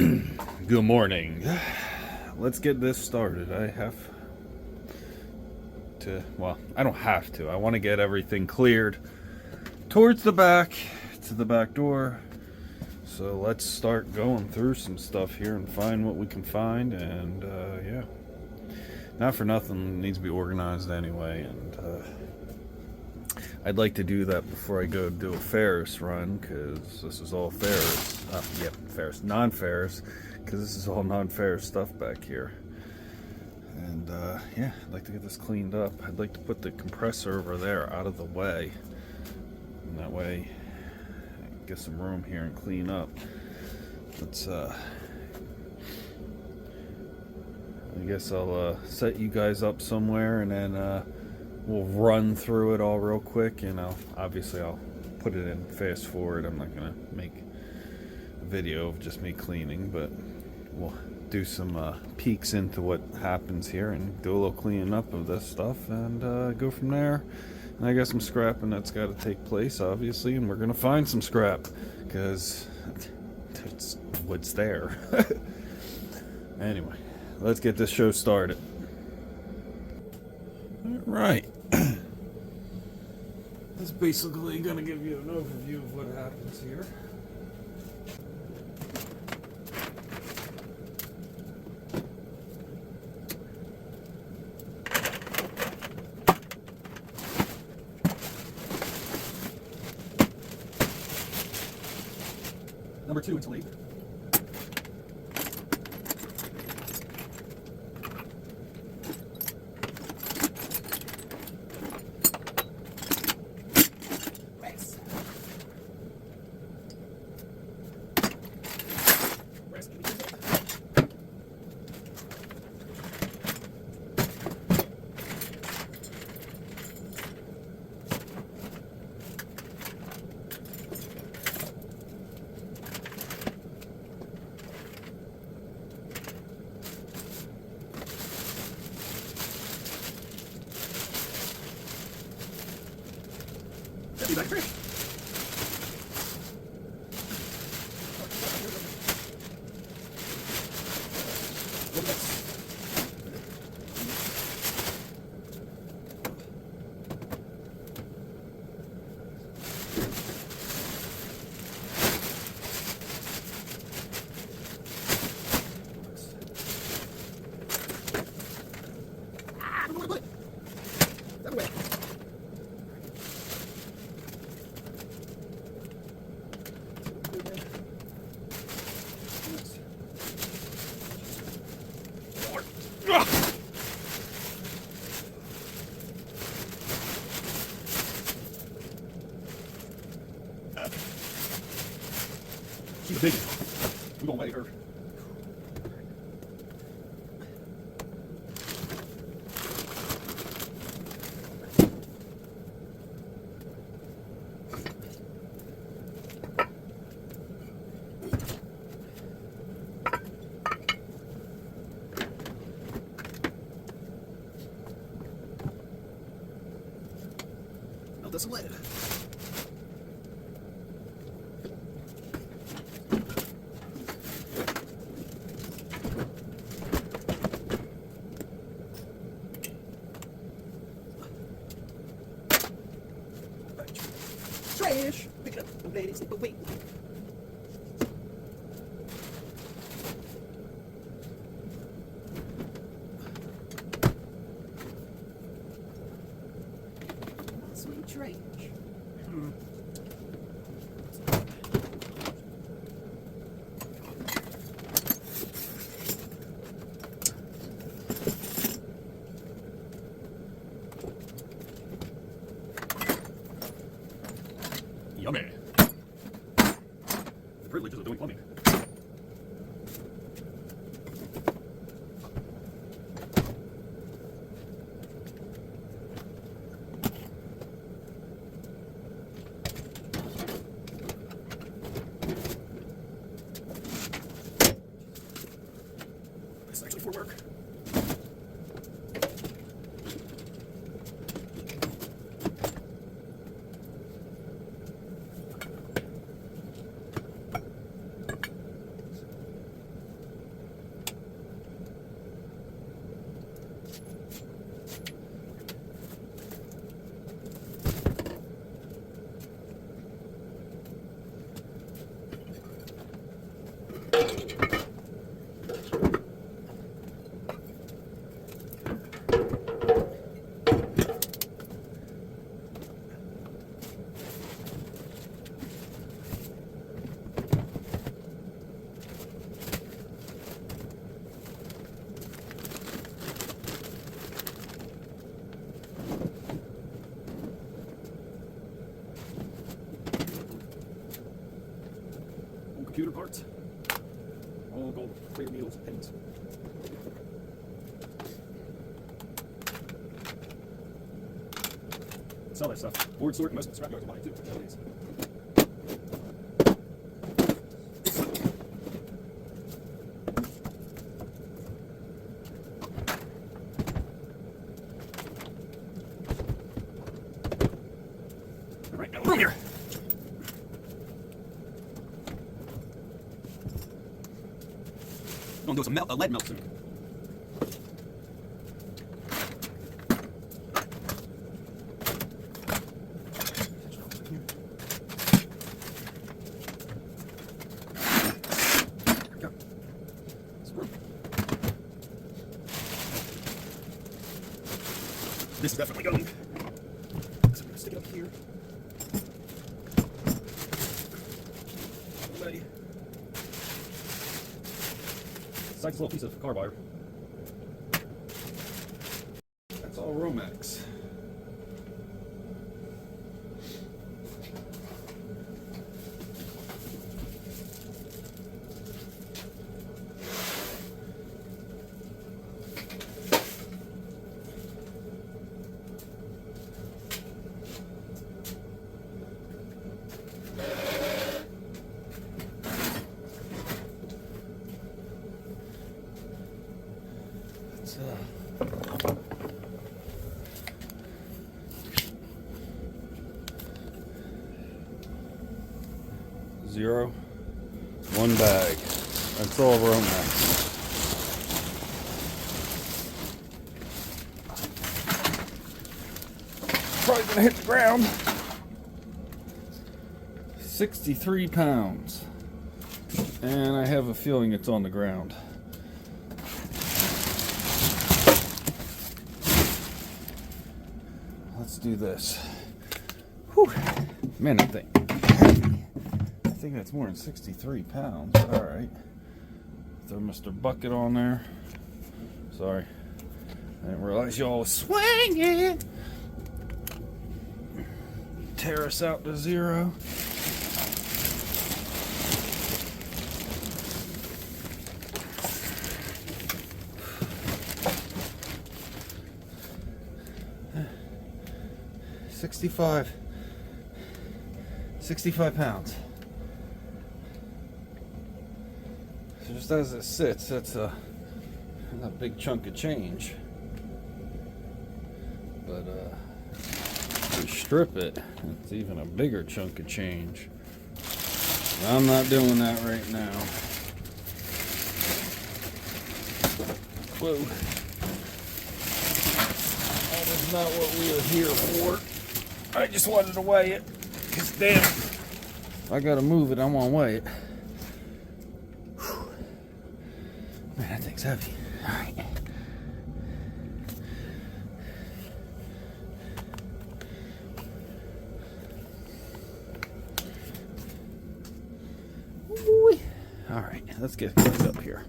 Good morning. Let's get this started. I don't have to. I want to get everything cleared towards the back, to the back door. So let's start going through some stuff here and find what we can find. And yeah, not for nothing, it needs to be organized anyway. And I'd like to do that before I go do a Ferris run, because this is all Ferris. Ferris, non-Ferris, because this is all non-Ferris stuff back here. And yeah, I'd like to get this cleaned up. I'd like to put the compressor over there out of the way, and that way I can get some room here and clean up. Let's I guess I'll set you guys up somewhere, and then we'll run through it all real quick. And obviously I'll put it in fast forward. I'm not gonna make a video of just me cleaning, but we'll do some peeks into what happens here and do a little cleaning up of this stuff, and go from there. And I got some scrapping that's got to take place, obviously, and we're gonna find some scrap, because it's what's there. Anyway, let's get this show started. All right. This is basically going to give you an overview of what happens here. Number 2 insulate. Be back fresh. She's a big one. We're gonna weigh her. Melt this away. Trash! Pick it up. I'm glad it's but wait. Sweet trash. Yummy. The privileges of doing plumbing. This is actually for work. Computer parts, all gold, plated needles, pins. Sell that stuff. Board sort, most of the scrapyards will buy it too. Nowadays. All right, now room here. I'm gonna do some lead melt soon. This is definitely going. So I'm gonna stick it up here. Ready. It's like this little piece of car wire. That's all Romex. Zero, one bag. That's all Romex. Probably gonna hit the ground. 63 pounds. And I have a feeling it's on the ground. Let's do this. Whew. Man, that thing heavy. I think that's more than 63 pounds. All right. Throw Mr. Bucket on there. Sorry. I didn't realize y'all was swinging. Tear us out to zero. $65 pounds. So just as it sits, that's a big chunk of change. But if we strip it, it's even a bigger chunk of change. But I'm not doing that right now. Whoa. That is not what we are here for. I just wanted to weigh it. Because damn, I gotta move it, I wanna weigh it. Whew. Man, that thing's heavy. Alright. Alright, let's get cleaned up here.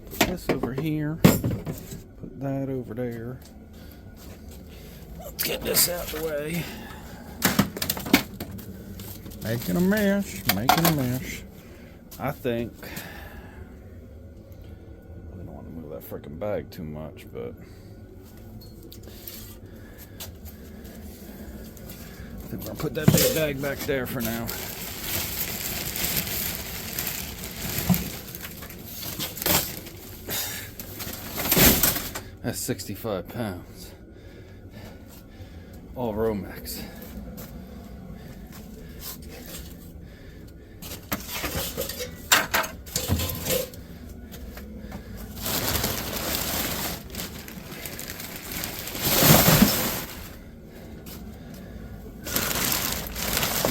Put this over here. Put that over there. Let's get this out the way. Making a mess, making a mess. I think I don't want to move that freaking bag too much, but I think we're gonna put that big bag back there for now. That's 65 pounds. All Romex.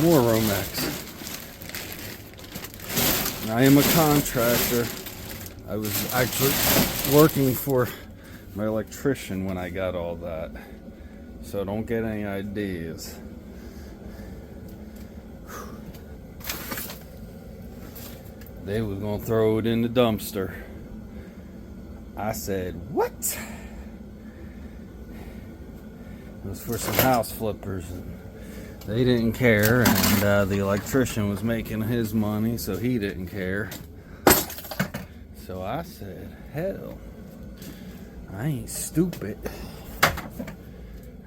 More Romex. I am a contractor. I was actually working for my electrician when I got all that. So don't get any ideas. They was gonna throw it in the dumpster. I said, what? It was for some house flippers. And they didn't care, and the electrician was making his money, so he didn't care. So I said, hell, I ain't stupid.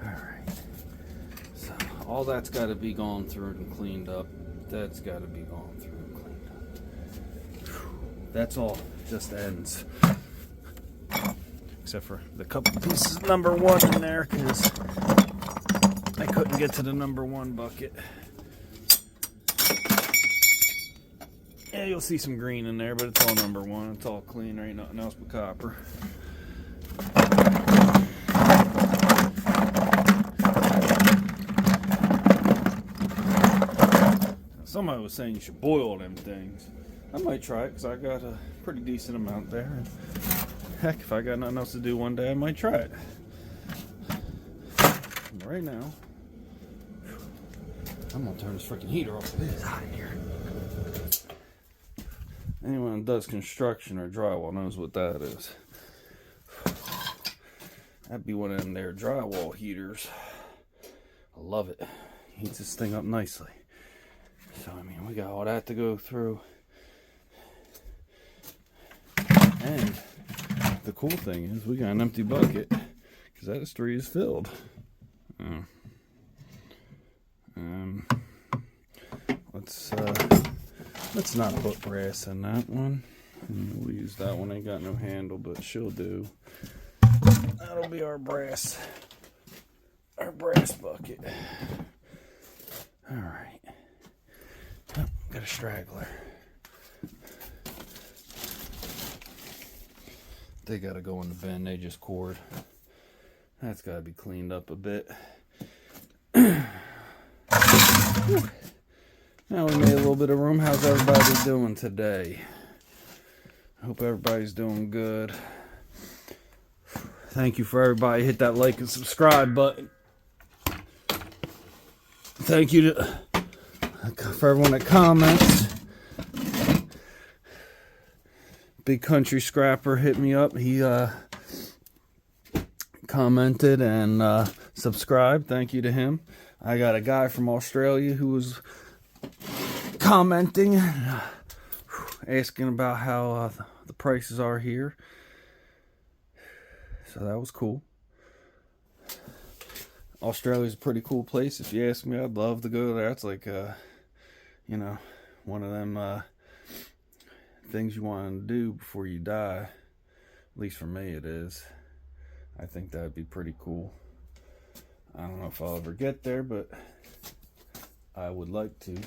Alright. So all that's got to be gone through and cleaned up. That's got to be gone through and cleaned up. Whew. That's all just ends. Except for the couple pieces of number 1 in there, because I couldn't get to the number 1 bucket. Yeah, you'll see some green in there, but it's all number 1. It's all clean. There ain't nothing else but copper. Somebody was saying you should boil them things. I might try it because I got a pretty decent amount there. And heck, if I got nothing else to do one day, I might try it. But right now, I'm gonna turn this freaking heater off. It is hot in here. Anyone that does construction or drywall knows what that is. That'd be one of them there drywall heaters. I love it. Heats this thing up nicely. So, I mean, we got all that to go through. And the cool thing is we got an empty bucket because that S3 is filled. Let's not put brass in that one. We'll use that one. Ain't got no handle, but she'll do. That'll be our brass bucket. All right. Oh, got a straggler. They gotta go in the bin. They just cord. That's gotta be cleaned up a bit. Now we made a little bit of room. How's everybody doing today? I hope everybody's doing good. Thank you for everybody. Hit that like and subscribe button. Thank you for everyone that comments. Big Country Scrapper hit me up. He commented and subscribed. Thank you to him. I got a guy from Australia who was commenting, asking about how the prices are here. So that was cool. Australia's a pretty cool place. If you ask me, I'd love to go there. It's like, you know, one of them things you want to do before you die. At least for me it is. I think that'd be pretty cool. I don't know if I'll ever get there, but I would like to.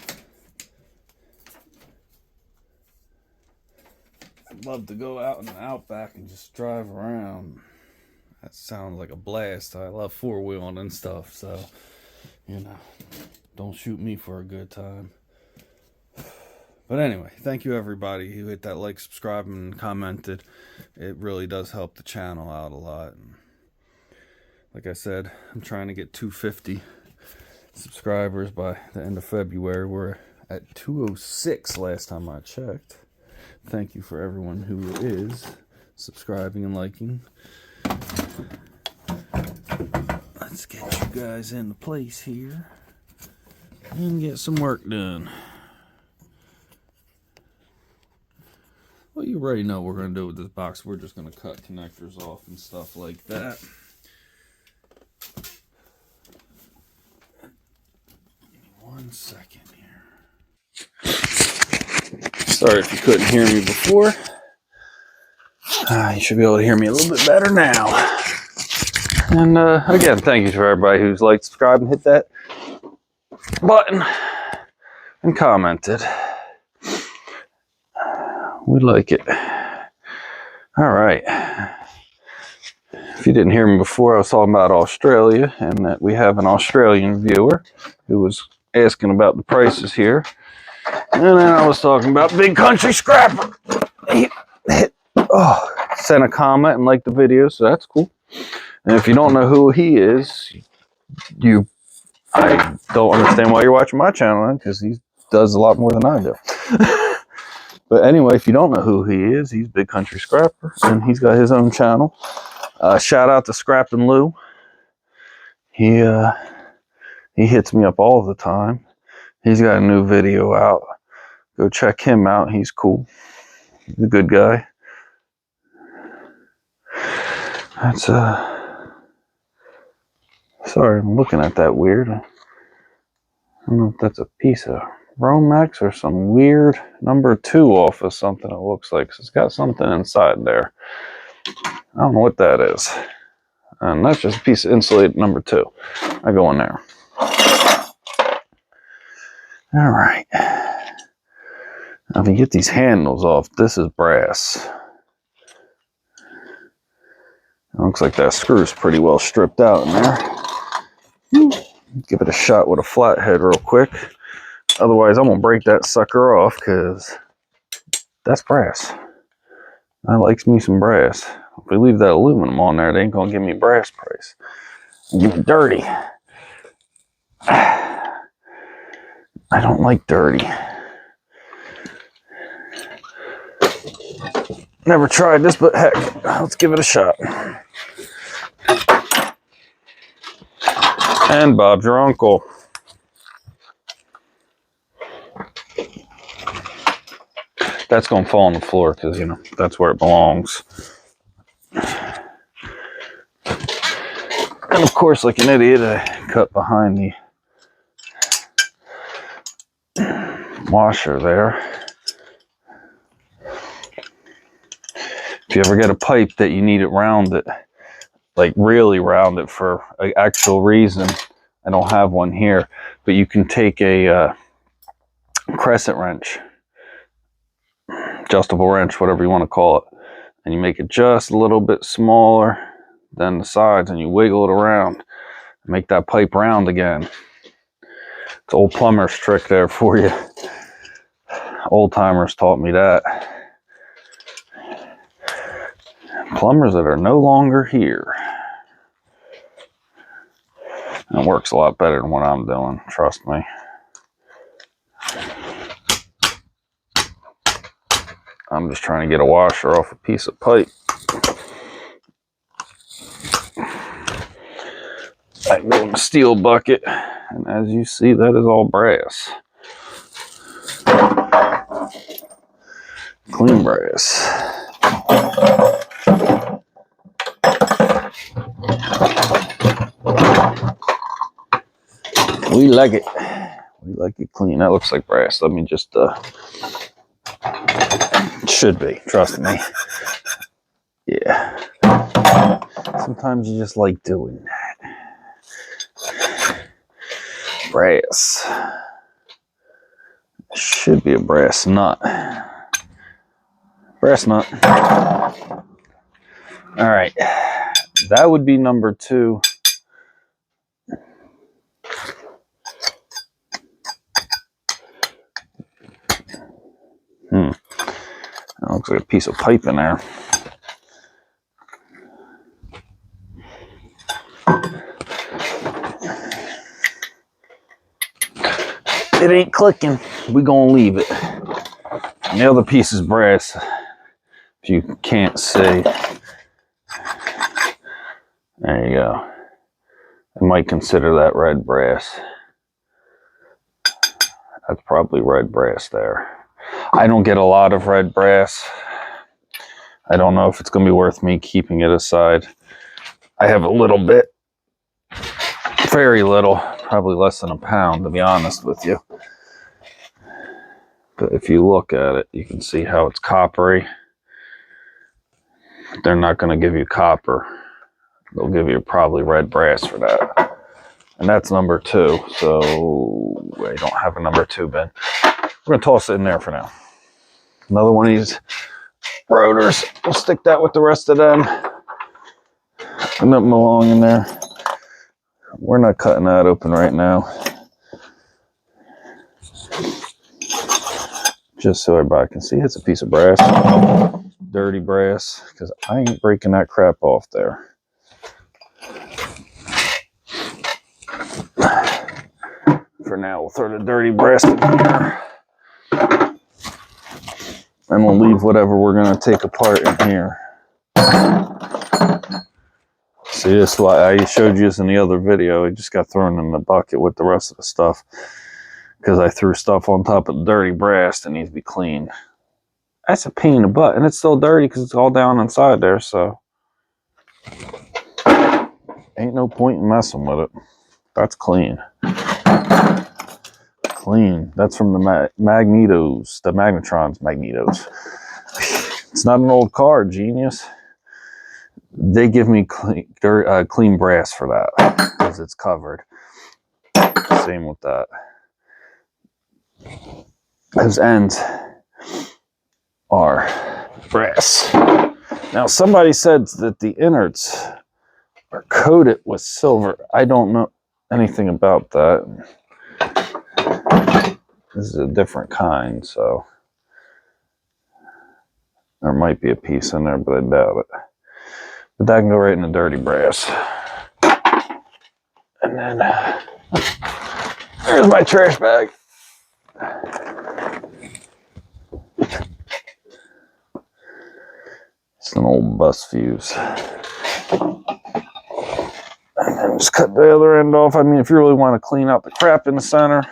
I'd love to go out in the outback and just drive around. That sounds like a blast. I love four-wheeling and stuff, so, you know, don't shoot me for a good time. But anyway, thank you everybody who hit that like, subscribe, and commented. It really does help the channel out a lot. And like I said, I'm trying to get 250 subscribers by the end of February. We're at 206 last time I checked. Thank you for everyone who is subscribing and liking. Let's get you guys into place here and get some work done. Well, you already know what we're going to do with this box. We're just going to cut connectors off and stuff like that. Give me 1 second here. Sorry if you couldn't hear me before. You should be able to hear me a little bit better now. And again, thank you for everybody who's liked, subscribed, and hit that button and commented. We like it. All right. If you didn't hear me before, I was talking about Australia, and that we have an Australian viewer who was asking about the prices here. And then I was talking about Big Country Scrapper. He sent a comment and liked the video, so that's cool. And if you don't know who he is, I don't understand why you're watching my channel, because he does a lot more than I do. But anyway, if you don't know who he is, he's Big Country Scrapper, and he's got his own channel. Shout out to Scrappin' Lou. He hits me up all the time. He's got a new video out. Go check him out. He's cool. He's a good guy. That's sorry, I'm looking at that weird. I don't know if that's a piece of Romex or some weird number 2 off of something it looks like. It's got something inside there. I don't know what that is. And that's just a piece of insulated number 2. I go in there. All right. Now if you get these handles off, this is brass. It looks like that screw's pretty well stripped out in there. Give it a shot with a flathead real quick. Otherwise, I'm going to break that sucker off because that's brass. I likes me some brass. If we leave that aluminum on there, they ain't going to give me brass price. Give me dirty. I don't like dirty. Never tried this, but heck, let's give it a shot. And Bob's your uncle. That's going to fall on the floor because, you know, that's where it belongs. And of course, like an idiot, I cut behind the washer there. If you ever get a pipe that you need it rounded, like really rounded for an actual reason, I don't have one here, but you can take a crescent wrench, adjustable wrench, whatever you want to call it, and you make it just a little bit smaller than the sides, and you wiggle it around and make that pipe round again. It's old plumber's trick there for you. Old timers taught me that. Plumbers that are no longer here. It works a lot better than what I'm doing, trust me. I'm just trying to get a washer off a piece of pipe. I go in a steel bucket, and as you see, that is all brass. Clean brass. We like it. We like it clean. That looks like brass. Let me just, it should be, trust me. Yeah. Sometimes you just like doing that. Brass. Should be a brass nut. Brass nut. All right. That would be number 2. That looks like a piece of pipe in there. It ain't clicking. We gonna leave it. And the other piece is brass. If you can't see. There you go. I might consider that red brass. That's probably red brass there. I don't get a lot of red brass. I don't know if it's going to be worth me keeping it aside. I have a little bit. Very little. Probably less than a pound, to be honest with you. But if you look at it, you can see how it's coppery. They're not going to give you copper. They'll give you probably red brass for that. And that's number 2. So I don't have a number 2 bin. We're going to toss it in there for now. Another one of these rotors. We'll stick that with the rest of them. Nothing belong in there. We're not cutting that open right now. just so everybody can see it's a piece of brass, dirty brass, because I ain't breaking that crap off there. For now, we'll throw the dirty brass in here, and we'll leave whatever we're going to take apart in here. See, this is why I showed you this in the other video. It just got thrown in the bucket with the rest of the stuff because I threw stuff on top of the dirty brass that needs to be cleaned. That's a pain in the butt, and it's still dirty because it's all down inside there, so ain't no point in messing with it. That's clean. Clean. That's from the magnetos, the magnetrons magnetos. It's not an old car, genius. They give me clean brass for that because it's covered. Same with that. Those ends are brass. Now, somebody said that the innards are coated with silver. I don't know anything about that. This is a different kind, so there might be a piece in there, but I doubt it. But that can go right in the dirty brass. And then there's my trash bag. It's an old bus fuse. And then just cut the other end off. I mean, if you really want to clean out the crap in the center,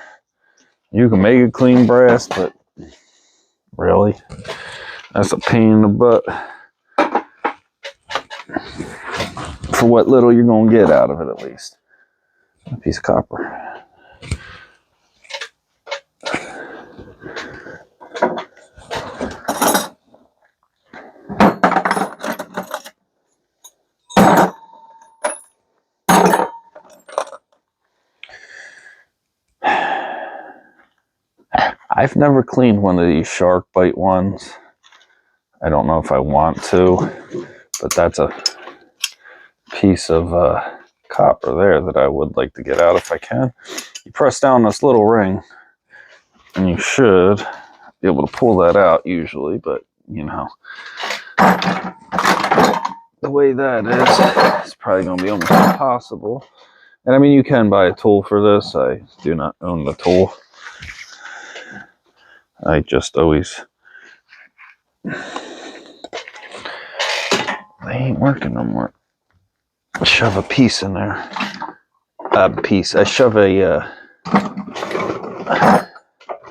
you can make it clean brass, but really, that's a pain in the butt for what little you're going to get out of it, at least. A piece of copper. I've never cleaned one of these shark bite ones. I don't know if I want to, but that's a piece of copper there that I would like to get out if I can. You press down this little ring and you should be able to pull that out usually, but you know, the way that is, it's probably going to be almost impossible. And I mean, you can buy a tool for this. I do not own the tool. I just always, they ain't working no more. Shove a piece in there. I shove a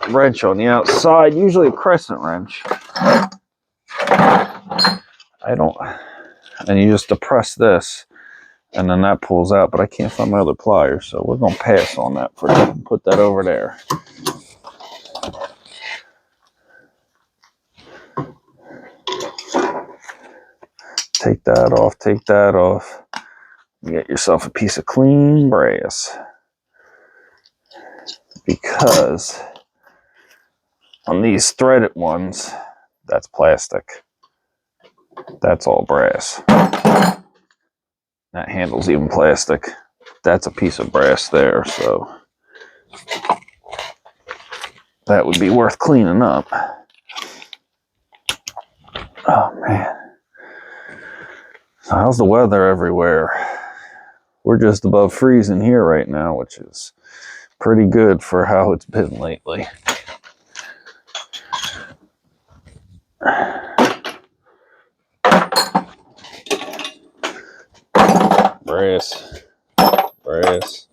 wrench on the outside, usually a crescent wrench. And you just depress this, and then that pulls out, but I can't find my other pliers, so we're going to pass on that for now. Put that over there. Take that off, take that off. You get yourself a piece of clean brass. Because on these threaded ones, that's plastic. That's all brass. That handle's even plastic. That's a piece of brass there, so that would be worth cleaning up. Oh man. So how's the weather everywhere? We're just above freezing here right now, which is pretty good for how it's been lately. Brass. Brass.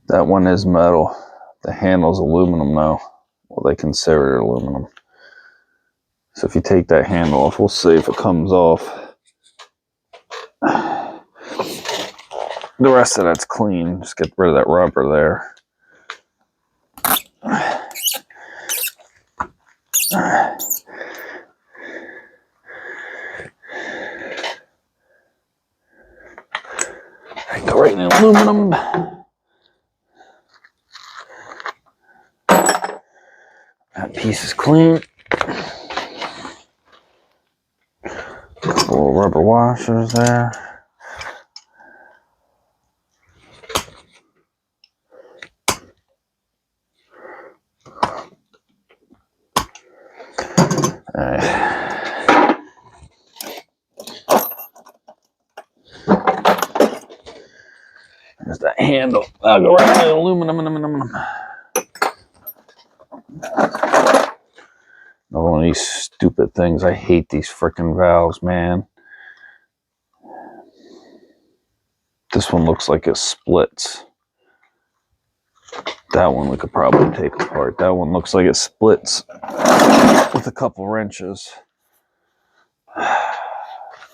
That one is metal. The handle's aluminum though. Well, they consider it aluminum. So if you take that handle off, we'll see if it comes off. The rest of that's clean. Just get rid of that rubber there. Go right in aluminum. That piece is clean. Couple of rubber washers there. There's that handle. I'll go right to the aluminum. Another one of these stupid things. I hate these frickin' valves, man. This one looks like it splits. That one we could probably take apart. That one looks like it splits with a couple wrenches.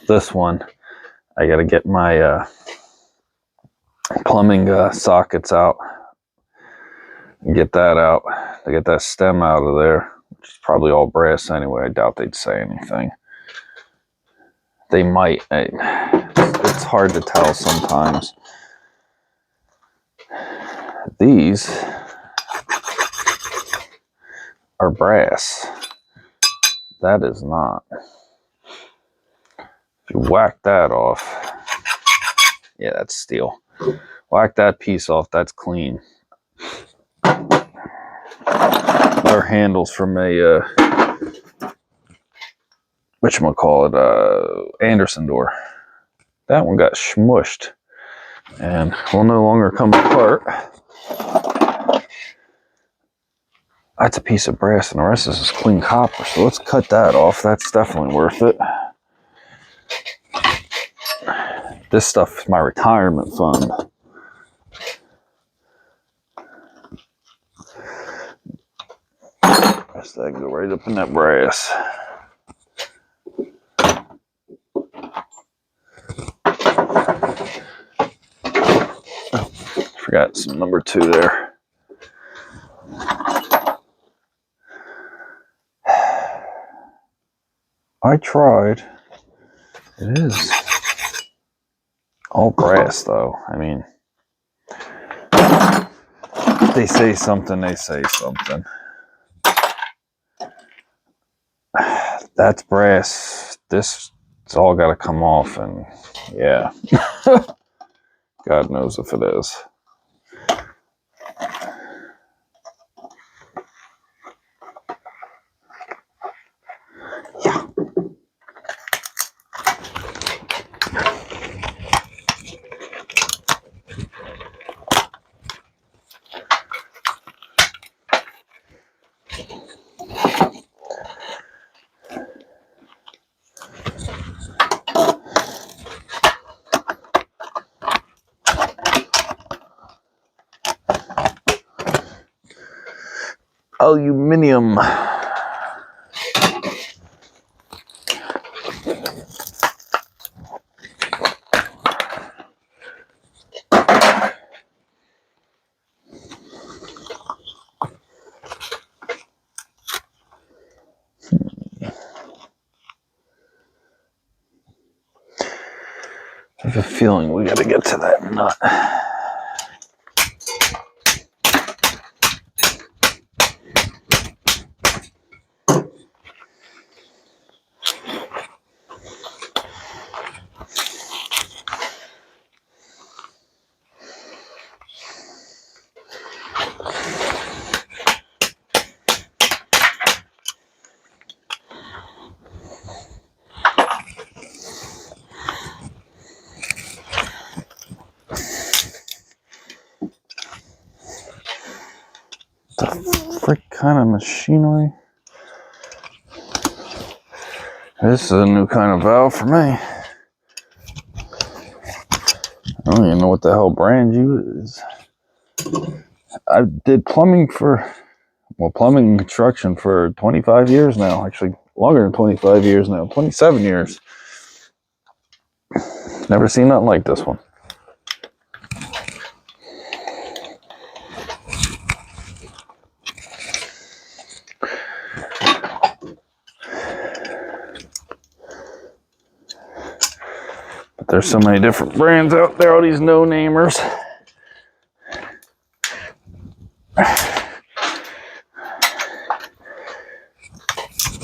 This one, I gotta get my plumbing sockets out. Get that out. To get that stem out of there, which is probably all brass anyway. I doubt they'd say anything. They might. It's hard to tell sometimes. These are brass. That is not. If you whack that off, yeah, that's steel. Whack that piece off, that's clean. They're handles from a whatchamacallit, Anderson door. That one got smushed and will no longer come apart. That's a piece of brass and the rest of this is clean copper, so let's cut that off. That's definitely worth it. This stuff is my retirement fund. Guess that can go right up in that brass. Forgot some number 2 there. I tried. It is all brass though. I mean, if they say something, they say something. That's brass. This, it's all got to come off, and yeah. God knows if it is. Yeah. Aluminium. I have a feeling we got to get to that nut. The frick kind of machinery? This is a new kind of valve for me. I don't even know what the hell brand you is. I did plumbing and construction for 25 years now. Actually, longer than 25 years now. 27 years. Never seen nothing like this one. But there's so many different brands out there, all these no-namers.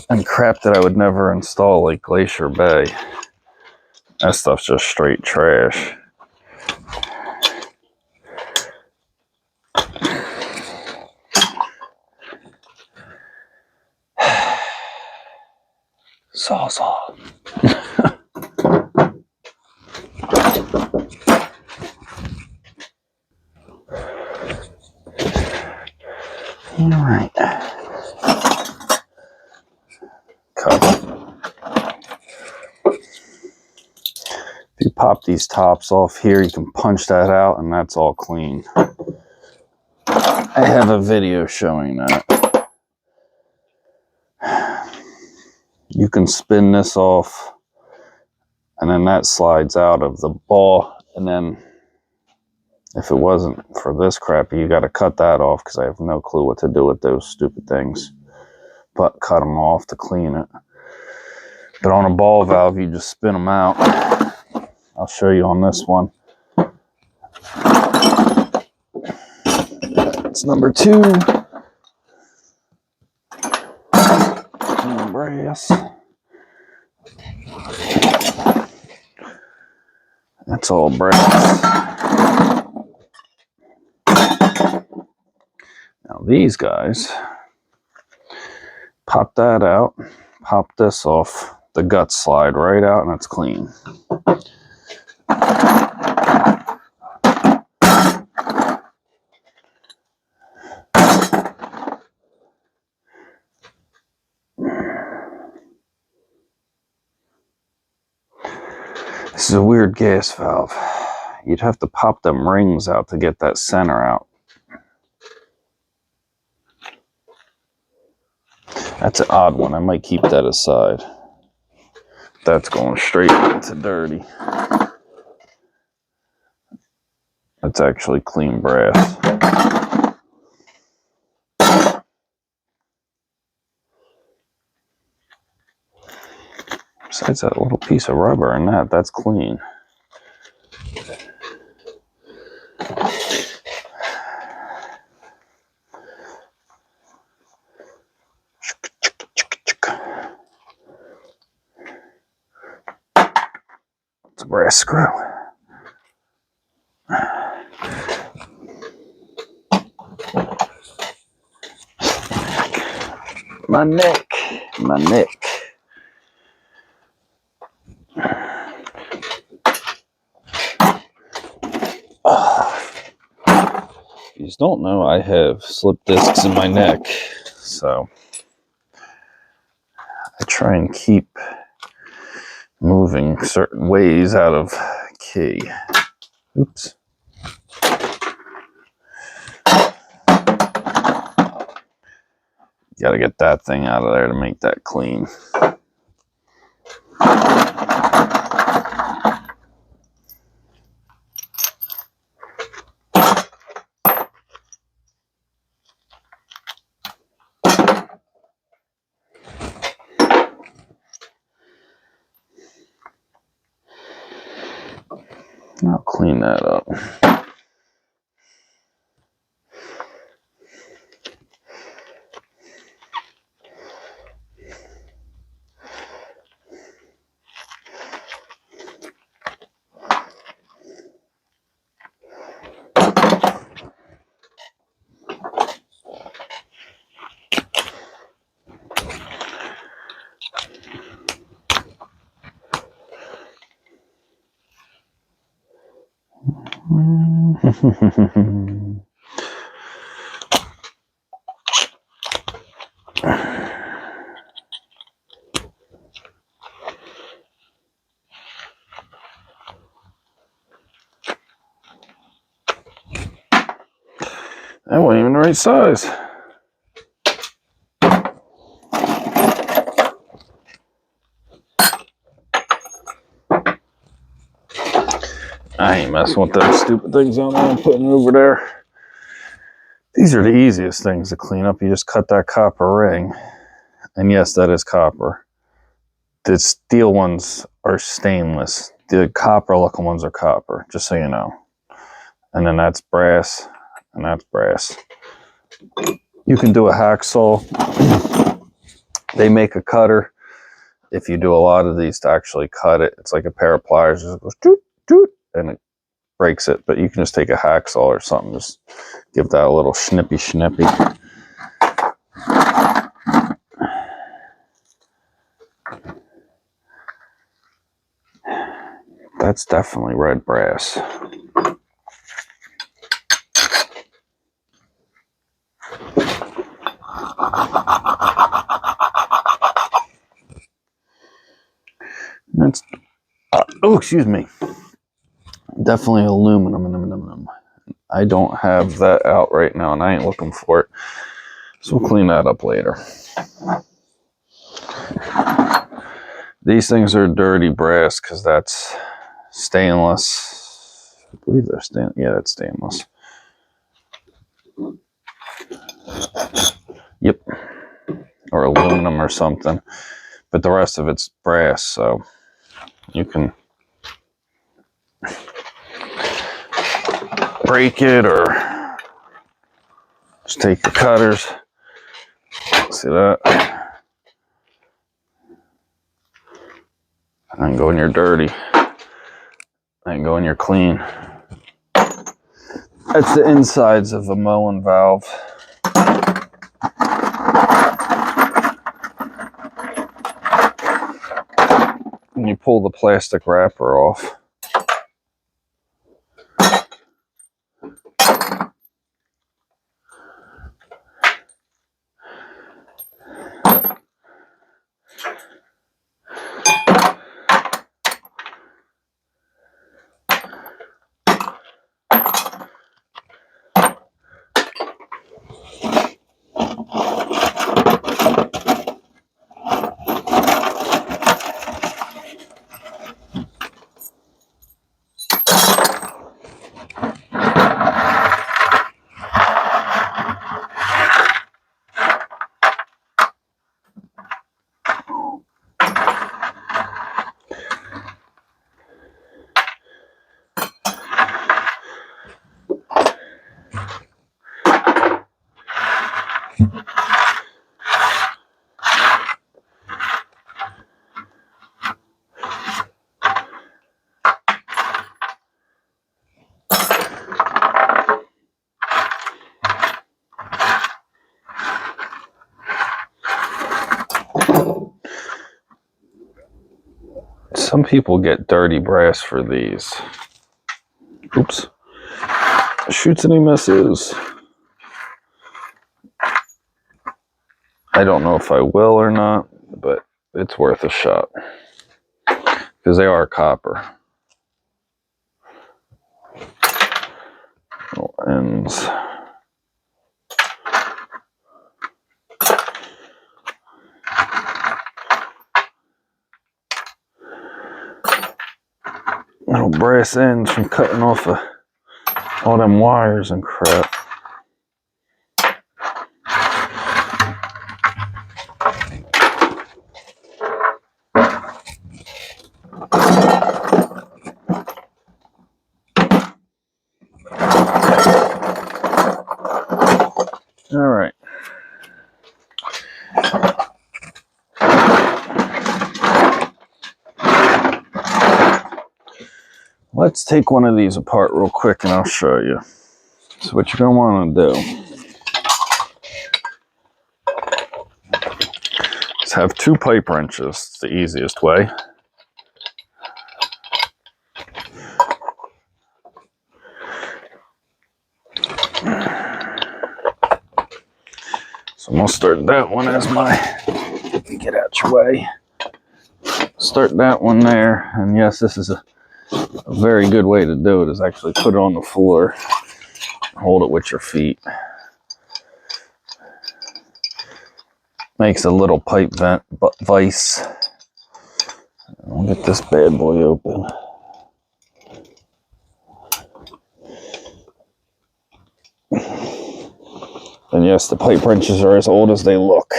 And crap that I would never install, like Glacier Bay. That stuff's just straight trash. Saw. All right. Cut. If you pop these tops off here, you can punch that out and that's all clean. I have a video showing that. You can spin this off and then that slides out of the ball, and then if it wasn't for this crap, you got to cut that off because I have no clue what to do with those stupid things. But cut them off to clean it. But on a ball valve, you just spin them out. I'll show you on this one. It's number 2. Brass. That's all brass. Now these guys, pop that out, pop this off, the guts slide right out and it's clean. This is a weird gas valve. You'd have to pop them rings out to get that center out. That's an odd one. I might keep that aside. That's going straight into dirty. That's actually clean brass. Besides that little piece of rubber in that, that's clean. It's a brass screw. My neck. If you don't know, I have slip discs in my neck, so I try and keep moving certain ways out of key. Oops. Got to get that thing out of there to make that clean. I'll clean that up. That wasn't even the right size. I ain't messing with those stupid things on there. I'm putting it over there. These are the easiest things to clean up. You just cut that copper ring. And yes, that is copper. The steel ones are stainless. The copper looking ones are copper, just so you know. And then that's brass, and that's brass. You can do a hacksaw. They make a cutter. If you do a lot of these to actually cut it, it's like a pair of pliers. It goes doot, doot, and it breaks it. But you can just take a hacksaw or something. Just give that a little snippy. that's definitely red brass. That's, oh, excuse me. Definitely aluminum. I don't have that out right now, and I ain't looking for it. So we'll clean that up later. These things are dirty brass because that's stainless. I believe they're stainless. Yeah, that's stainless. Yep. Or aluminum or something. But the rest of it's brass, so you can break it or just take your cutters. See that? And go in your dirty. And go in your clean. That's the insides of a Moen valve. And you pull the plastic wrapper off. Some people get dirty brass for these. Oops. Shoots and he misses. I don't know if I will or not, but it's worth a shot. Because they are copper. Little ends. Little brass ends from cutting off all them wires and crap. All right. Let's take one of these apart real quick and I'll show you. So what you're going to want to do is have 2 pipe wrenches. It's the easiest way. So I'm going to start that one as my, get out your way. Start that one there. And yes, this is a very good way to do it, is actually put it on the floor. Hold it with your feet. Makes a little pipe vent vise. I'll get this bad boy open. And yes, the pipe wrenches are as old as they look.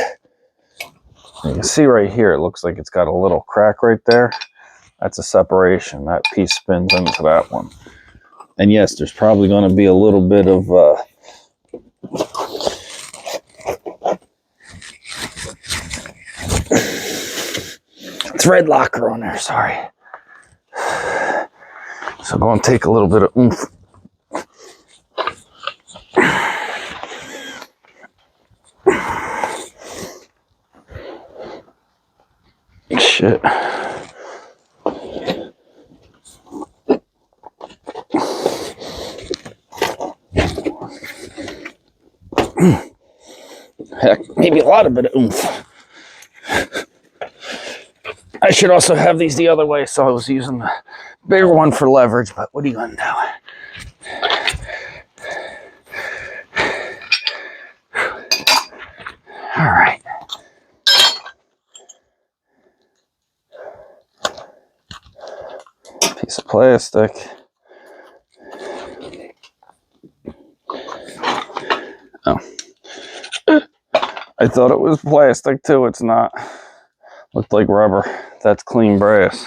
You can see right here, it looks like it's got a little crack right there. That's a separation. That piece spins into that one. And yes, there's probably going to be a little bit of thread locker on there, sorry. So I'm going to take a little bit of oomph. Shit. lot of bit of oomph. I should also have these the other way, so I was using the bigger one for leverage, but what are you going to do? All right. Piece of plastic. Oh. I thought it was plastic too. It's not. Looked like rubber. That's clean brass.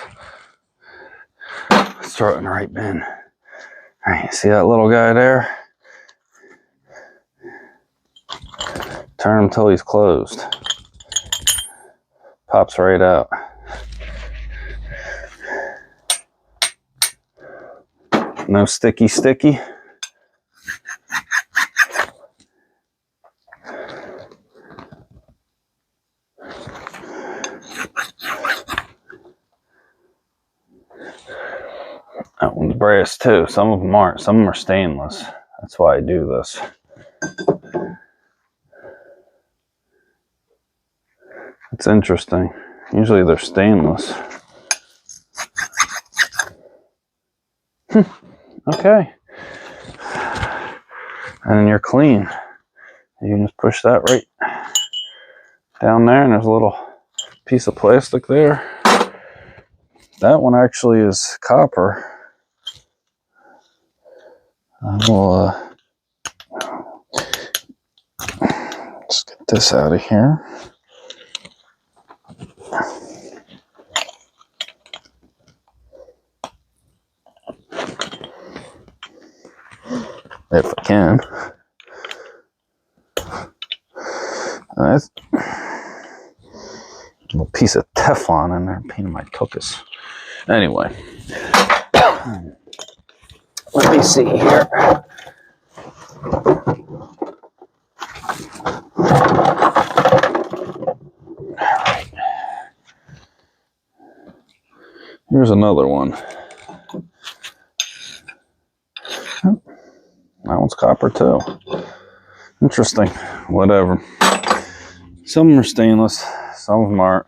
Let's throw it in the right bin. All right, see that little guy there? Turn him till he's closed. Pops right out. No sticky. That one's brass too. Some of them aren't. Some of them are stainless. That's why I do this. It's interesting. Usually they're stainless. Okay. And then you're clean. You can just push that right down there, and there's a little piece of plastic there. That one actually is copper. We'll let's get this out of here. If I can. Nice. A little piece of Teflon in there, pain in my tuchus. Anyway, let me see here. Alright. Here's another one. That one's copper too. Interesting. Whatever. Some of them are stainless, some of them aren't.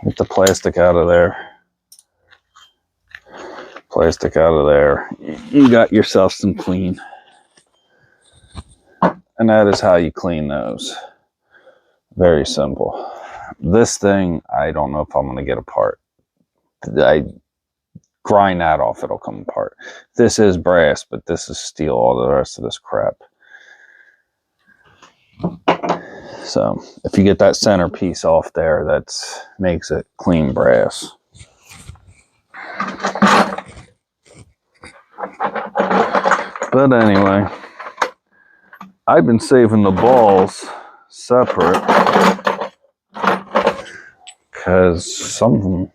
Get the plastic out of there. Plastic out of there. You got yourself some clean. And that is how you clean those. Very simple. This thing, I don't know if I'm going to get apart. I grind that off, it'll come apart. This is brass, but this is steel, all the rest of this crap. So if you get that center piece off there, that makes it clean brass. But anyway, I've been saving the balls separate because some of them,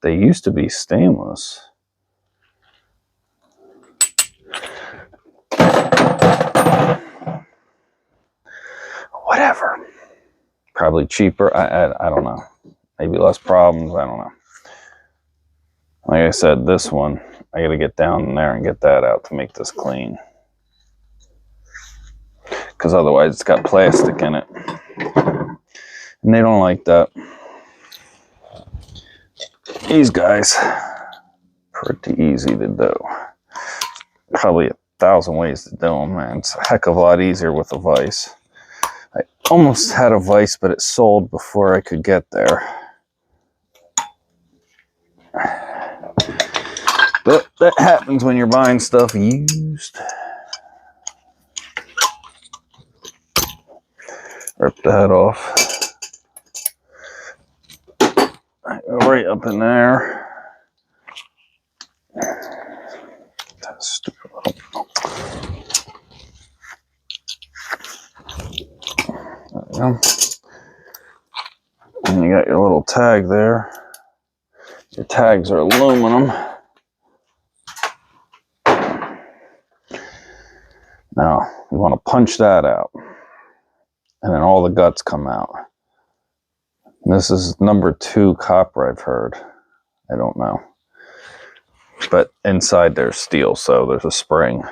they used to be stainless. Whatever. Probably cheaper. I don't know. Maybe less problems. I don't know. Like I said, this one, I got to get down in there and get that out to make this clean. Because otherwise it's got plastic in it. And they don't like that. These guys, pretty easy to do. Probably 1,000 ways to do them, man. It's a heck of a lot easier with a vise. I almost had a vise, but it sold before I could get there. But that happens when you're buying stuff used. Rip the head off. Right up in there. That's stupid. There we go. And you got your little tag there. Your tags are aluminum. Now, you want to punch that out. And then all the guts come out. This is number 2 copper, I've heard. I don't know. But inside there's steel, so there's a spring.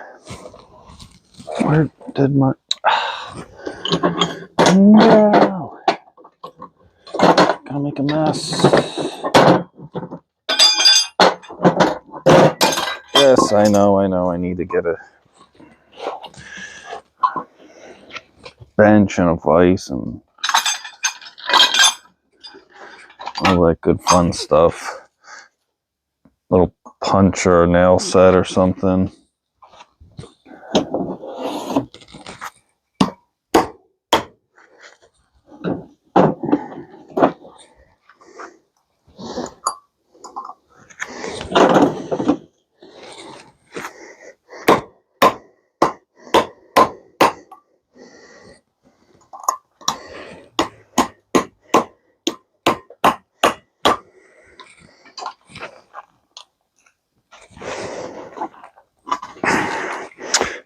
Where did my... No. Gonna make a mess. Yes, I know. I need to get a bench and a vise and all that good fun stuff. Little punch or a nail set or something.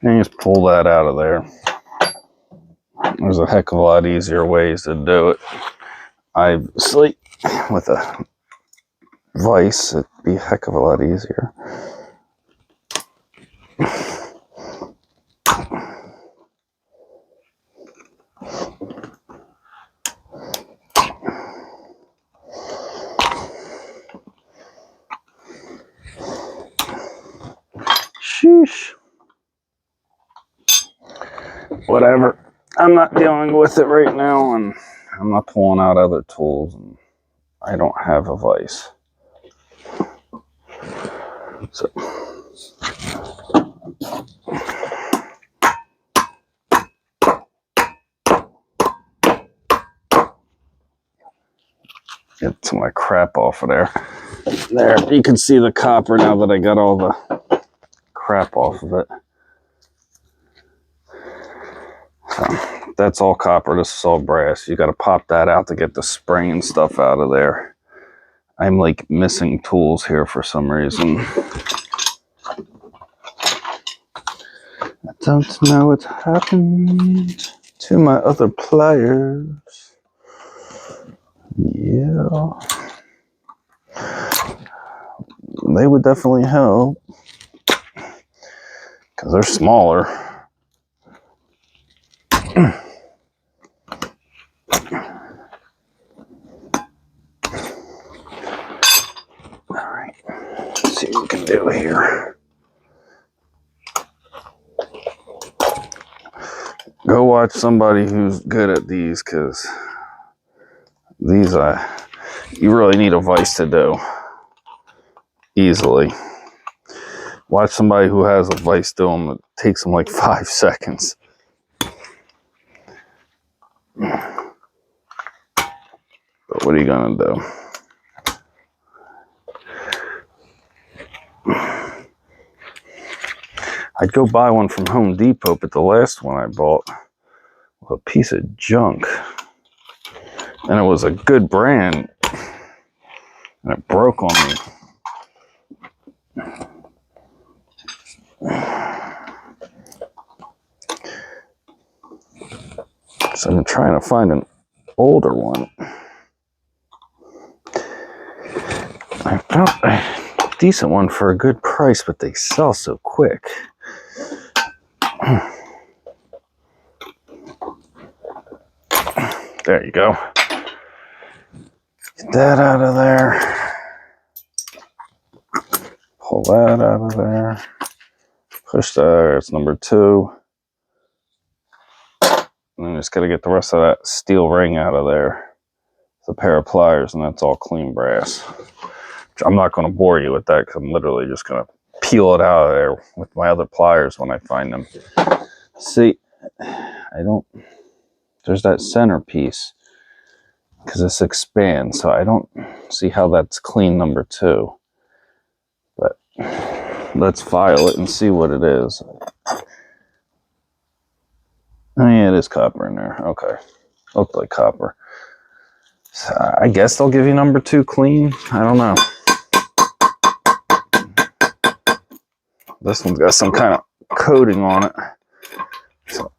And just pull that out of there. There's a heck of a lot easier ways to do it. Obviously, with a vise, it'd be a heck of a lot easier. Sheesh. Whatever. I'm not dealing with it right now, and I'm not pulling out other tools, and I don't have a vise. So. Get some of my crap off of there. There, you can see the copper now that I got all the crap off of it. So that's all copper. This is all brass. You got to pop that out to get the spring and stuff out of there. I'm like missing tools here for some reason. I don't know what happened to my other pliers. Yeah. They would definitely help because they're smaller. Alright, let's see what we can do here. Go watch somebody who's good at these, because these you really need a vise to do easily. Watch somebody who has a vise do them. It takes them like 5 seconds. But what are you gonna do? I'd go buy one from Home Depot, but the last one I bought was a piece of junk. And it was a good brand. And it broke on me. So I'm trying to find an older one. I found a decent one for a good price, but they sell so quick. There you go. Get that out of there. Pull that out of there. Push that. It's number 2. And then just got to get the rest of that steel ring out of there. It's a pair of pliers, and that's all clean brass. I'm not going to bore you with that because I'm literally just going to peel it out of there with my other pliers when I find them. See, there's that center piece because this expands, so I don't see how that's clean number 2. But let's file it and see what it is. Oh yeah, it is copper in there. Okay, looked like copper. So I guess they'll give you number 2 clean. I don't know. This one's got some kind of coating on it. So.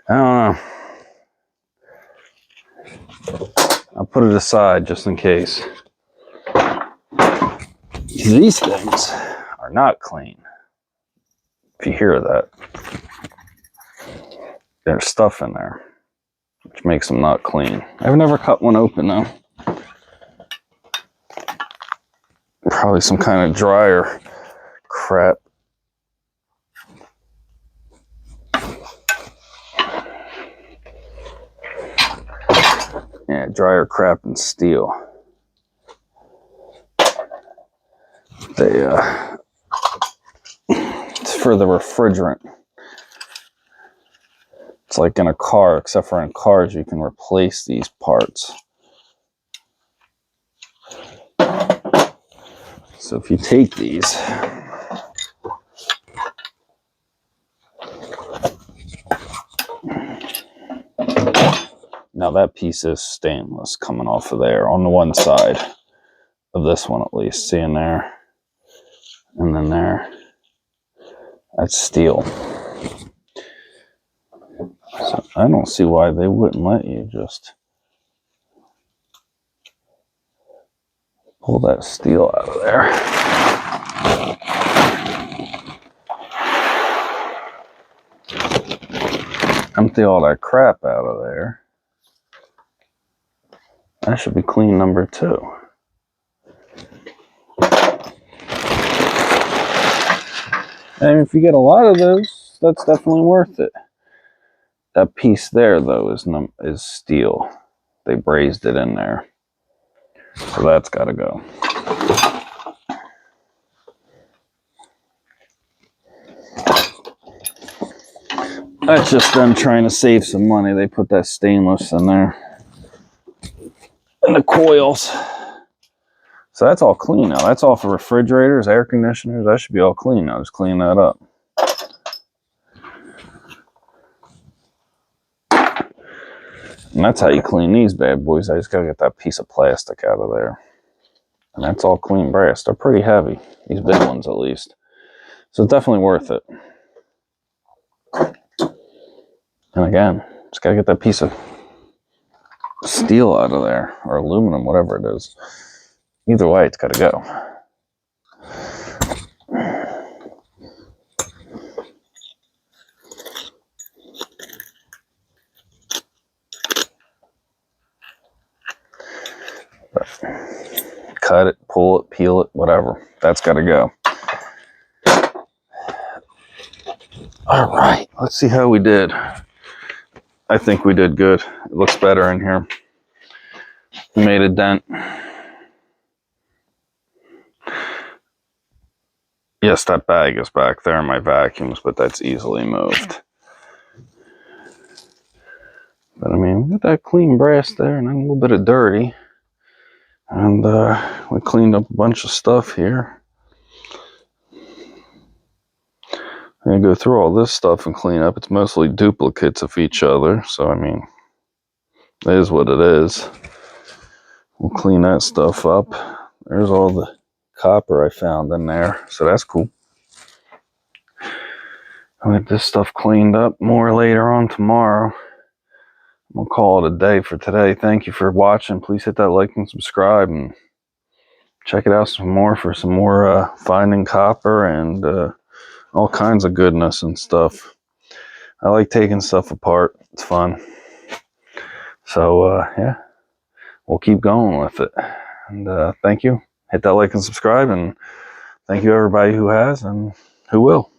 I don't know. put it aside just in case. These things are not clean. If you hear that, there's stuff in there, which makes them not clean. I've never cut one open though. Probably some kind of dryer crap. Yeah, dryer crap and steel. It's for the refrigerant. It's like in a car, except for in cars you can replace these parts. So if you take these, now that piece is stainless coming off of there on the one side of this one at least. See in there, and then there. That's steel. So I don't see why they wouldn't let you just pull that steel out of there. Empty all that crap out of there. That should be clean number 2. And if you get a lot of those, that's definitely worth it. That piece there, though, is steel. They brazed it in there. So that's got to go. That's just them trying to save some money. They put that stainless in there. And the coils. So that's all clean now. That's all for refrigerators, air conditioners. That should be all clean now. Just clean that up. And that's how you clean these bad boys. I just gotta get that piece of plastic out of there. And that's all clean brass. They're pretty heavy. These big ones at least. So it's definitely worth it. And again, just gotta get that piece of steel out of there. Or aluminum, whatever it is. Either way, it's gotta go. Cut it, pull it, peel it, whatever. That's got to go. All right, let's see how we did. I think we did good. It looks better in here. Made a dent. Yes, that bag is back there in my vacuums, but that's easily moved. But I mean, we got that clean brass there and then a little bit of dirty. And we cleaned up a bunch of stuff here. I'm going to go through all this stuff and clean up. It's mostly duplicates of each other. So, I mean, it is what it is. We'll clean that stuff up. There's all the copper I found in there. So that's cool. I'll get this stuff cleaned up more later on tomorrow. We'll call it a day for today. Thank you for watching. Please hit that like and subscribe and check it out some more for some more finding copper and all kinds of goodness and stuff. I like taking stuff apart. It's fun. So yeah, we'll keep going with it. And thank you. Hit that like and subscribe, and thank you everybody who has and who will.